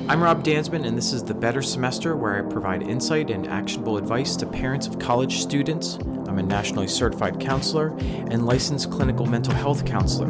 I'm Rob Dansman, and this is The Better Semester, where I provide insight and actionable advice to parents of college students. I'm a nationally certified counselor and licensed clinical mental health counselor.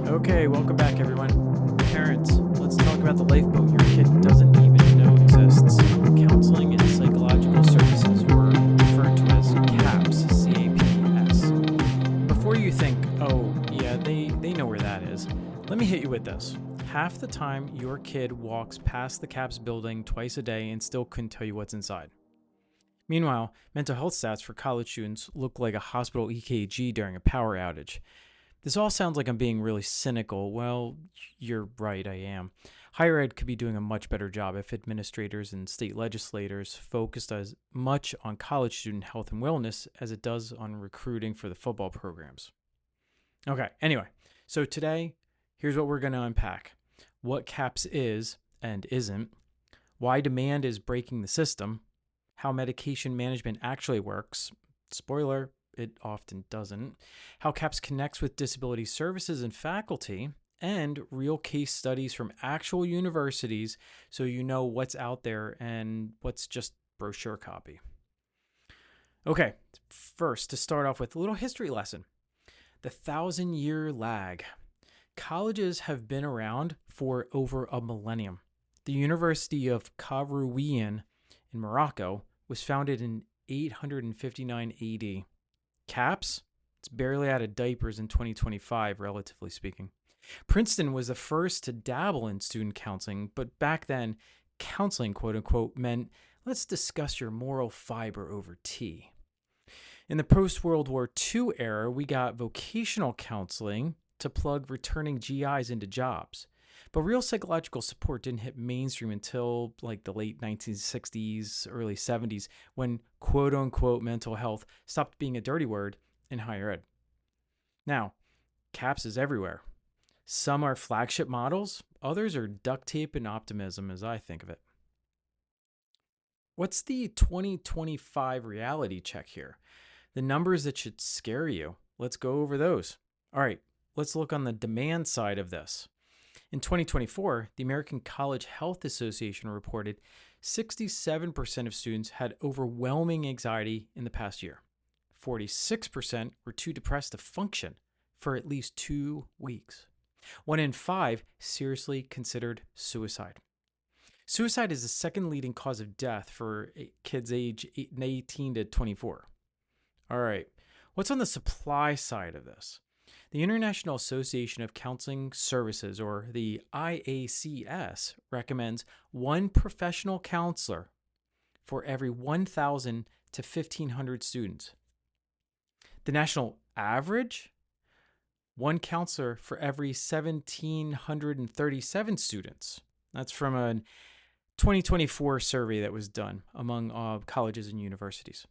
Okay, welcome back, everyone. Parents, let's talk about the lifeboat your kid doesn't even know exists. Counseling and Psychological Services, or referred to as CAPS, C-A-P-S. Before you think, oh, yeah, they know where that is, let me hit you with this. Half the time, your kid walks past the CAPS building twice a day and still couldn't tell you what's inside. Meanwhile, mental health stats for college students look like a hospital EKG during a power outage. This all sounds like I'm being really cynical. Well, you're right, I am. Higher ed could be doing a much better job if administrators and state legislators focused as much on college student health and wellness as it does on recruiting for the football programs. Okay, anyway, so today, here's what we're going to unpack. What CAPS is and isn't, why demand is breaking the system, how medication management actually works, spoiler, it often doesn't, how CAPS connects with disability services and faculty, and real case studies from actual universities so you know what's out there and what's just brochure copy. Okay, first, to start off with a little history lesson. The 1,000-year lag. Colleges have been around for over a millennium. The University of Kairouan in Morocco was founded in 859 AD. CAPS? It's barely out of diapers in 2025, relatively speaking. Princeton was the first to dabble in student counseling, but back then, counseling, quote unquote, meant let's discuss your moral fiber over tea. In the post-World War II era, we got vocational counseling to plug returning GIs into jobs. But real psychological support didn't hit mainstream until like the late 1960s, early 70s, when quote-unquote mental health stopped being a dirty word in higher ed. Now, CAPS is everywhere. Some are flagship models, others are duct tape and optimism as I think of it. What's the 2025 reality check here? The numbers that should scare you. Let's go over those. All right. Let's look on the demand side of this. In 2024, the American College Health Association reported 67% of students had overwhelming anxiety in the past year. 46% were too depressed to function for at least 2 weeks. 1 in 5 seriously considered suicide. Suicide is the second leading cause of death for kids age 18 to 24. All right, what's on the supply side of this? The International Association of Counseling Services, or the IACS, recommends 1 professional counselor for every 1,000 to 1,500 students. The national average? 1 counselor for every 1,737 students. That's from a 2024 survey that was done among colleges and universities.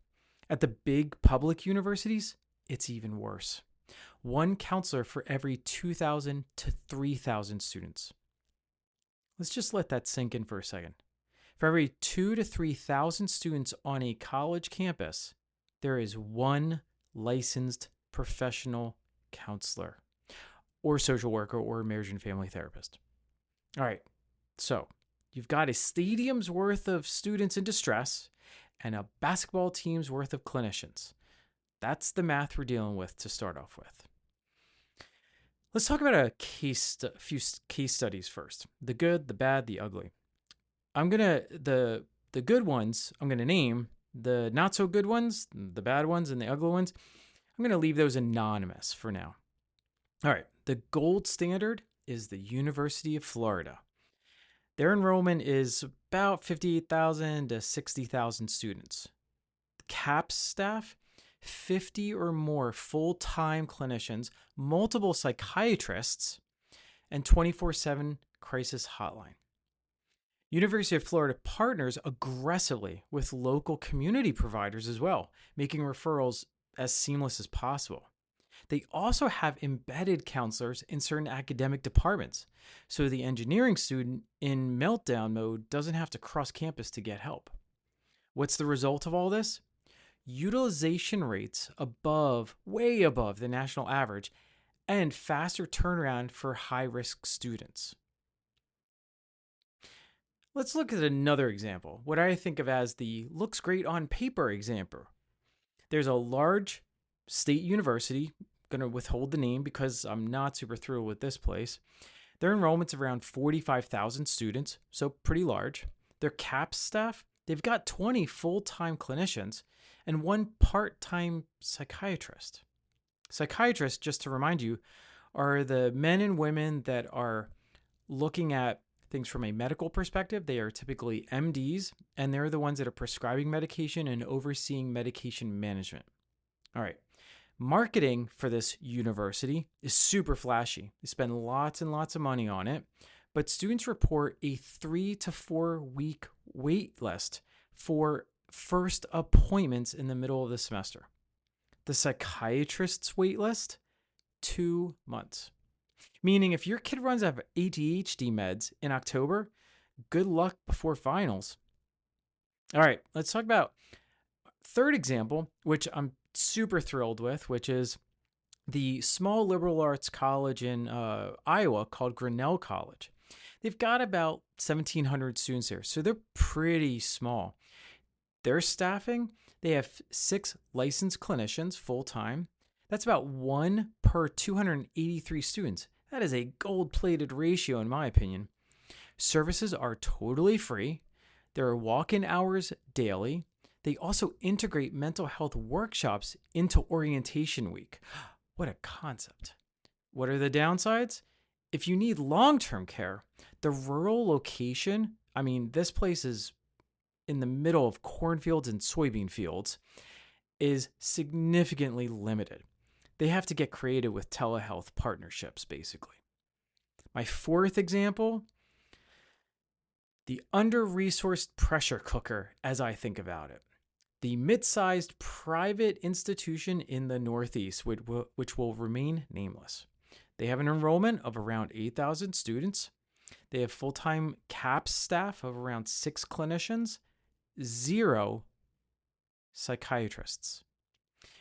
At the big public universities, it's even worse. 1 counselor for every 2,000 to 3,000 students. Let's just let that sink in for a second. For every 2,000 to 3,000 students on a college campus, there is 1 licensed professional counselor or social worker or marriage and family therapist. All right, so you've got a stadium's worth of students in distress and a basketball team's worth of clinicians. That's the math we're dealing with to start off with. Let's talk about a few case studies first. The good, the bad, the ugly. The good ones I'm gonna name. The not so good ones, the bad ones, and the ugly ones, I'm gonna leave those anonymous for now. All right, the gold standard is the University of Florida. Their enrollment is about 58,000 to 60,000 students. CAPS staff, 50 or more full-time clinicians, multiple psychiatrists, and 24/7 crisis hotline. University of Florida partners aggressively with local community providers as well, making referrals as seamless as possible. They also have embedded counselors in certain academic departments, so the engineering student in meltdown mode doesn't have to cross campus to get help. What's the result of all this? Utilization rates way above the national average, and faster turnaround for high-risk students. Let's look at another example, what I think of as the looks great on paper example. There's a large state university, going to withhold the name because I'm not super thrilled with this place. Their enrollment's around 45,000 students, so pretty large. Their CAPS staff, they've got 20 full-time clinicians and one part-time psychiatrist. Psychiatrists, just to remind you, are the men and women that are looking at things from a medical perspective. They are typically MDs, and they're the ones that are prescribing medication and overseeing medication management. All right. Marketing for this university is super flashy. They spend lots and lots of money on it, but students report a 3 to 4 week wait list for first appointments in the middle of the semester. The psychiatrist's wait list, 2 months. Meaning if your kid runs out of ADHD meds in October, good luck before finals. All right, let's talk about third example, which I'm super thrilled with, which is the small liberal arts college in Iowa called Grinnell College. They've got about 1,700 students there, so they're pretty small. Their staffing, they have 6 licensed clinicians full-time. That's about 1 per 283 students. That is a gold-plated ratio in my opinion. Services are totally free. There are walk-in hours daily. They also integrate mental health workshops into orientation week. What a concept. What are the downsides? If you need long-term care, the rural location, this place is in the middle of cornfields and soybean fields, is significantly limited. They have to get creative with telehealth partnerships, basically. My fourth example, the under-resourced pressure cooker, as I think about it. The mid-sized private institution in the Northeast, which will remain nameless. They have an enrollment of around 8,000 students. They have full-time CAPS staff of around 6 clinicians, 0 psychiatrists.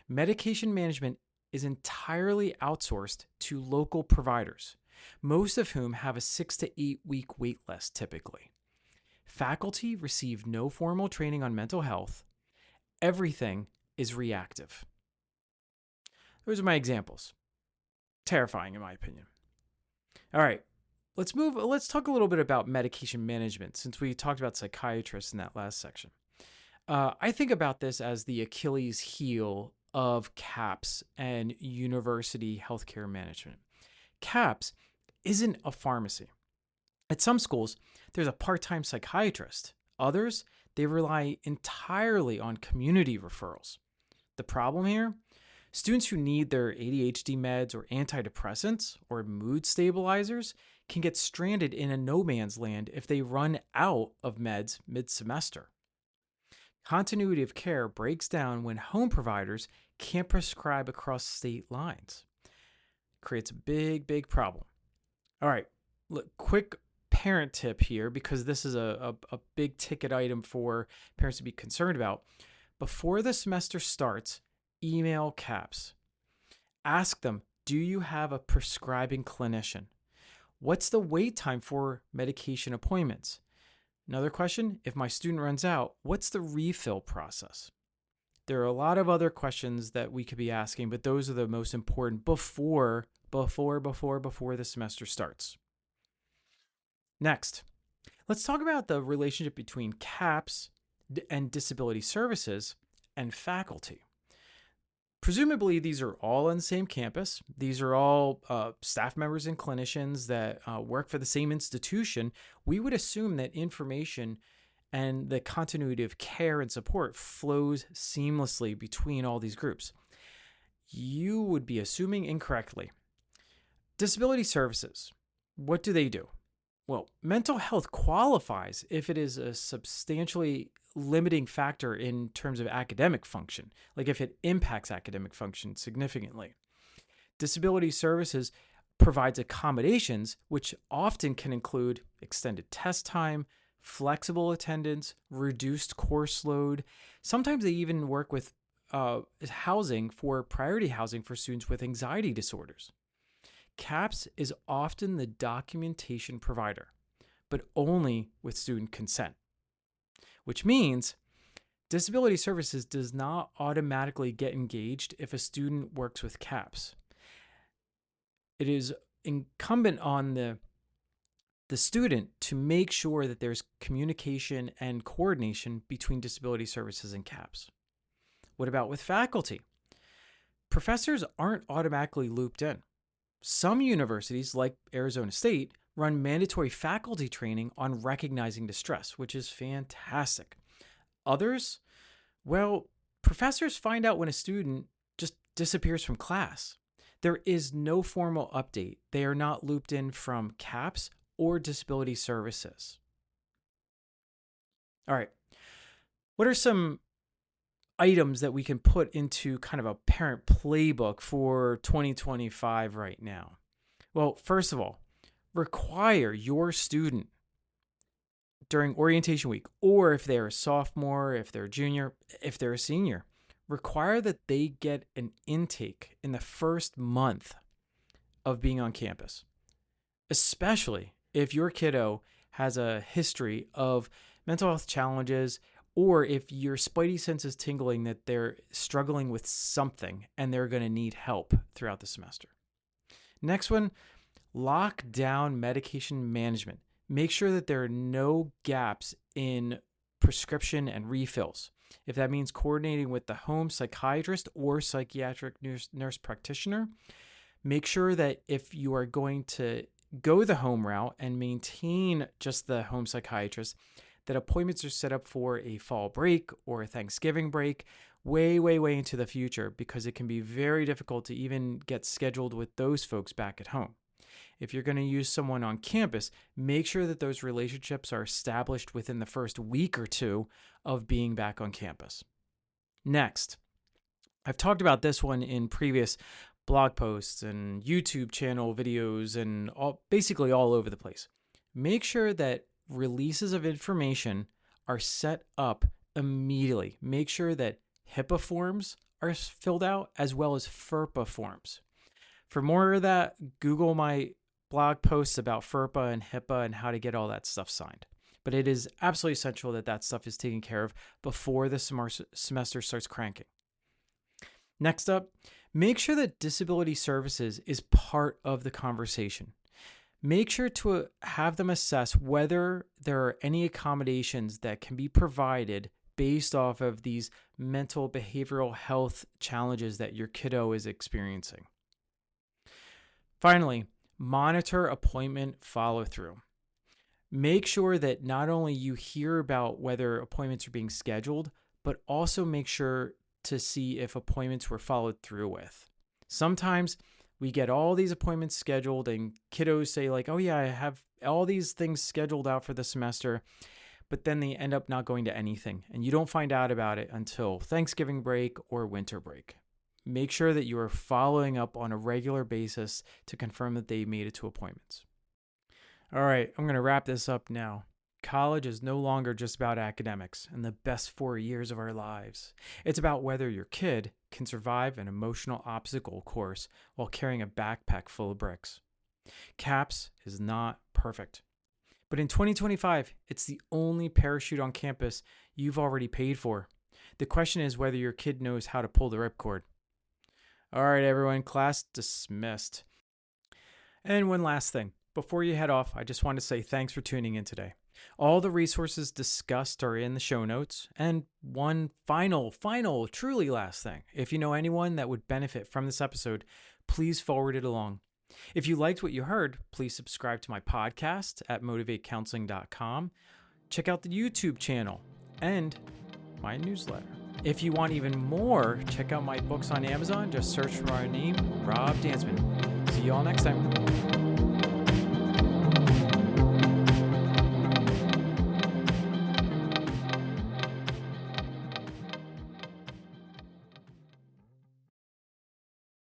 Medication management is entirely outsourced to local providers, most of whom have a 6 to 8 week wait list typically. Faculty receive no formal training on mental health. Everything is reactive. Those are my examples. Terrifying in my opinion. All right, let's talk a little bit about medication management since we talked about psychiatrists in that last section. I think about this as the Achilles heel of CAPS and university healthcare management. CAPS isn't a pharmacy. At some schools, there's a part-time psychiatrist. Others, they rely entirely on community referrals. The problem here? Students who need their ADHD meds or antidepressants or mood stabilizers can get stranded in a no man's land if they run out of meds mid-semester. Continuity of care breaks down when home providers can't prescribe across state lines. It creates a big problem. All right, quick parent tip here, because this is a big ticket item for parents to be concerned about. Before the semester starts, email CAPS. Ask them, do you have a prescribing clinician? What's the wait time for medication appointments? Another question, if my student runs out, what's the refill process? There are a lot of other questions that we could be asking, but those are the most important before the semester starts. Next, let's talk about the relationship between CAPS and disability services and faculty. Presumably, these are all on the same campus. These are all staff members and clinicians that work for the same institution. We would assume that information and the continuity of care and support flows seamlessly between all these groups. You would be assuming incorrectly. Disability services, what do they do? Well, mental health qualifies if it is a substantially limiting factor in terms of academic function, like if it impacts academic function significantly. Disability services provides accommodations, which often can include extended test time, flexible attendance, reduced course load. Sometimes they even work with housing for priority housing for students with anxiety disorders. CAPS is often the documentation provider, but only with student consent, which means disability services does not automatically get engaged if a student works with CAPS. It is incumbent on the student to make sure that there's communication and coordination between disability services and CAPS. What about with faculty? Professors aren't automatically looped in. Some universities, like Arizona State, run mandatory faculty training on recognizing distress, which is fantastic. Others, well, professors find out when a student just disappears from class. There is no formal update. They are not looped in from CAPS or disability services. All right. What are some items that we can put into kind of a parent playbook for 2025 right now? Well, first of all, require your student during orientation week, or if they're a sophomore, if they're a junior, if they're a senior, require that they get an intake in the first month of being on campus, especially if your kiddo has a history of mental health challenges, or if your spidey sense is tingling that they're struggling with something and they're going to need help throughout the semester. Next one, lock down medication management. Make sure that there are no gaps in prescription and refills. If that means coordinating with the home psychiatrist or psychiatric nurse practitioner, make sure that if you are going to go the home route and maintain just the home psychiatrist, that appointments are set up for a fall break or a Thanksgiving break way into the future, because it can be very difficult to even get scheduled with those folks back at home. If you're going to use someone on campus, make sure that those relationships are established within the first week or two of being back on campus. Next, I've talked about this one in previous blog posts and YouTube channel videos and basically all over the place. Make sure that releases of information are set up immediately. Make sure that HIPAA forms are filled out as well as FERPA forms. For more of that, Google my blog posts about FERPA and HIPAA and how to get all that stuff signed. But it is absolutely essential that that stuff is taken care of before the semester starts cranking. Next up, make sure that disability services is part of the conversation. Make sure to have them assess whether there are any accommodations that can be provided based off of these mental behavioral health challenges that your kiddo is experiencing. Finally, monitor appointment follow-through. Make sure that not only you hear about whether appointments are being scheduled, but also make sure to see if appointments were followed through with. Sometimes we get all these appointments scheduled and kiddos say like, oh yeah, I have all these things scheduled out for the semester, but then they end up not going to anything. And you don't find out about it until Thanksgiving break or winter break. Make sure that you are following up on a regular basis to confirm that they made it to appointments. All right, I'm going to wrap this up now. College is no longer just about academics and the best 4 years of our lives. It's about whether your kid can survive an emotional obstacle course while carrying a backpack full of bricks. CAPS is not perfect. But in 2025, it's the only parachute on campus you've already paid for. The question is whether your kid knows how to pull the ripcord. All right, everyone, class dismissed. And one last thing. Before you head off, I just want to say thanks for tuning in today. All the resources discussed are in the show notes. And one final, truly last thing. If you know anyone that would benefit from this episode, please forward it along. If you liked what you heard, please subscribe to my podcast at motivatecounseling.com. Check out the YouTube channel and my newsletter. If you want even more, check out my books on Amazon. Just search for my name, Rob Dansman. See you all next time.